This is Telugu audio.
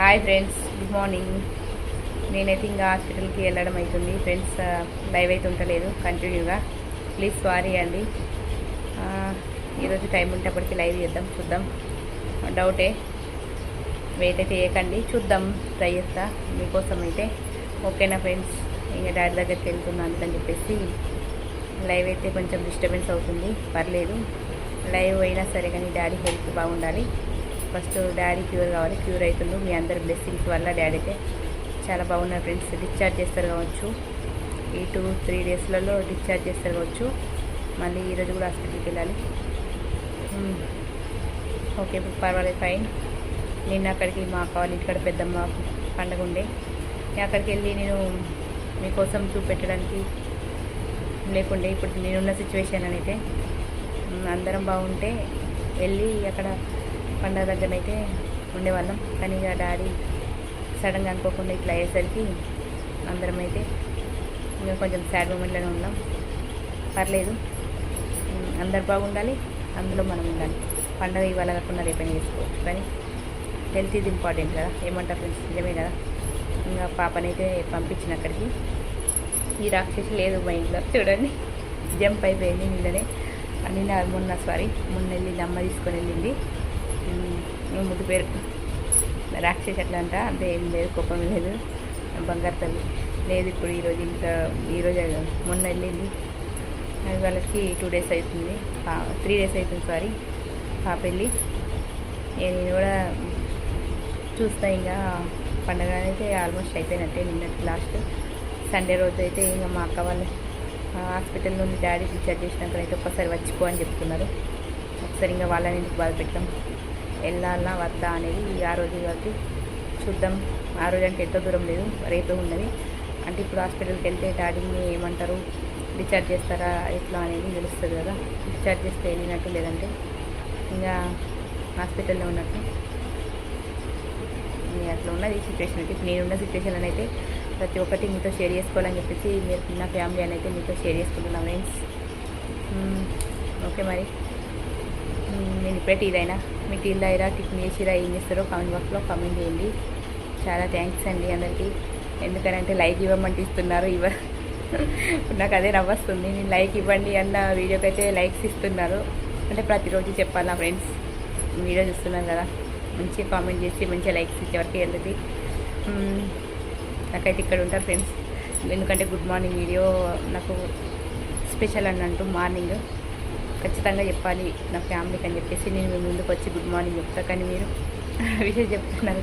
Hi friends, good morning. నేనైతే ఇంకా హాస్పిటల్కి వెళ్ళడం అవుతుంది ఫ్రెండ్స్. లైవ్ అయితే ఉండలేదు కంటిన్యూగా. ప్లీజ్ సారీ అండి. ఈరోజు టైం ఉంటేప్పటికి లైవ్ చేద్దాం, చూద్దాం. డౌటే, వెయిట్ అయితే చేయకండి, చూద్దాం, ట్రై చేస్తా మీకోసం అయితే. ఓకేనా ఫ్రెండ్స్? ఇంకా డాడీ దగ్గరికి వెళ్తున్నాను అందుకని చెప్పేసి లైవ్ అయితే కొంచెం డిస్టర్బెన్స్ అవుతుంది, పర్లేదు. లైవ్ అయినా సరే కానీ డాడీ హెల్త్ బాగుండాలి. ఫస్ట్ డాడీ క్యూర్ కావాలి. క్యూర్ అవుతుంది మీ అందరి బ్లెస్సింగ్స్ వల్ల. డాడీ అయితే చాలా బాగున్నారు ఫ్రెండ్స్. డిశ్చార్జ్ చేస్తారు కావచ్చు, ఈ 2-3 డేస్లలో డిశ్చార్జ్ చేస్తారు కావచ్చు. మళ్ళీ ఈరోజు కూడా హాస్పిటల్కి వెళ్ళాలి. ఓకే, పర్వాలేదు, ఫైన్. నిన్న అక్కడికి మా అక్క వాళ్ళ ఇంటికాడ పెద్దమ్మ పండుగ ఉండే, అక్కడికి వెళ్ళి నేను మీకోసం చూపెట్టడానికి లేకుండే. ఇప్పుడు నేనున్న సిచ్యువేషన్ అయితే అందరం బాగుంటే వెళ్ళి అక్కడ పండుగ దగ్గరనైతే ఉండేవాళ్ళం. కానీ ఇక డాడీ సడన్గా అనుకోకుండా ఇట్లా అయ్యేసరికి అందరం అయితే ఇంకా కొంచెం సాడ్ మూమెంట్లోనే ఉన్నాం. పర్లేదు, అందరు బాగుండాలి, అందులో మనం ఉండాలి. పండుగ ఇవాళ కాకుండా రేపైనా చేసుకోవచ్చు, కానీ హెల్త్ ఇది ఇంపార్టెంట్ కదా. ఏమంటారు ఫ్రెండ్స్? నిజమే కదా. ఇంకా పాపనైతే పంపించిన అక్కడికి. ఈ రాక్షసి లేదు మా ఇంట్లో, చూడండి, జంప్ అయిపోయింది నిన్ననే. మొన్న వెళ్ళింది, అమ్మ తీసుకొని వెళ్ళింది. ముద్దు పేరు రాక్షసి అట్లా అంట, అంతే. ఏం లేదు, కోపం లేదు, బంగారు తల్లి లేదు. ఇప్పుడు ఈరోజు మొన్న వెళ్ళింది. అది వాళ్ళకి 2 days అవుతుంది, 3 days అవుతుంది పాప వెళ్ళి. నేను కూడా చూస్తా. ఇంకా పండగ అయితే ఆల్మోస్ట్ అయిపోయినట్టే. నిన్నటి లాస్ట్ సండే రోజు అయితే ఇంకా మా అక్క వాళ్ళు హాస్పిటల్ నుండి డాడీ డిశ్చార్జ్ చేసినాకైతే ఒక్కసారి వచ్చిపో అని చెప్తున్నారు. ఒకసారి ఇంకా వాళ్ళని ఎందుకు బాధ పెట్టాం, వెళ్ళాలా వద్దా అనేది ఆ రోజు కాబట్టి చూద్దాం. ఆ రోజు అంటే ఎంతో దూరం లేదు, రేపే ఉన్నది. అంటే ఇప్పుడు హాస్పిటల్కి వెళ్తే డాడీని ఏమంటారు, డిశ్చార్జ్ చేస్తారా ఎట్లా అనేది తెలుస్తుంది కదా. డిశ్చార్జ్ చేస్తే వెళ్ళినట్టు, లేదంటే ఇంకా హాస్పిటల్లో ఉన్నట్టు. అట్లా ఉన్నది సిచ్యువేషన్. అయితే నేనున్న సిచ్యువేషన్ అయితే ప్రతి ఒక్కటి మీతో షేర్ చేసుకోవాలని చెప్పేసి మీరు నా ఫ్యామిలీ అని అయితే మీతో షేర్ చేసుకుంటున్నాను ఫ్రెండ్స్. ఓకే, మరి నేను ఇప్పుడే టీ తాగినా. మీకు టీ తాగిరా, టిఫిన్ చేసిరా, ఏం చేస్తారో కామెంట్ బాక్స్లో కామెంట్ చేయండి. చాలా థ్యాంక్స్ అండి అందరికీ. ఎందుకనంటే లైక్ ఇవ్వమంటే ఇస్తున్నారు. నాకు అదే నవ్వొస్తుంది. నేను లైక్ ఇవ్వండి అన్న వీడియోకి అయితే లైక్స్ ఇస్తున్నారు. అంటే ప్రతిరోజు చెప్పాలా ఫ్రెండ్స్? వీడియో చూస్తున్నాను కదా, మంచిగా కామెంట్ చేసి మంచిగా లైక్స్ ఇచ్చేవరకు వెళ్తుంది. నాకైతే ఇక్కడ ఉంటారు ఫ్రెండ్స్. ఎందుకంటే గుడ్ మార్నింగ్ వీడియో నాకు స్పెషల్ అన్నట్టు. మార్నింగ్ ఖచ్చితంగా చెప్పాలి నా ఫ్యామిలీకి అని చెప్పేసి నేను మీ ముందుకు వచ్చి గుడ్ మార్నింగ్ చెప్తా. కానీ మీరు విషయం చెప్తున్నారు.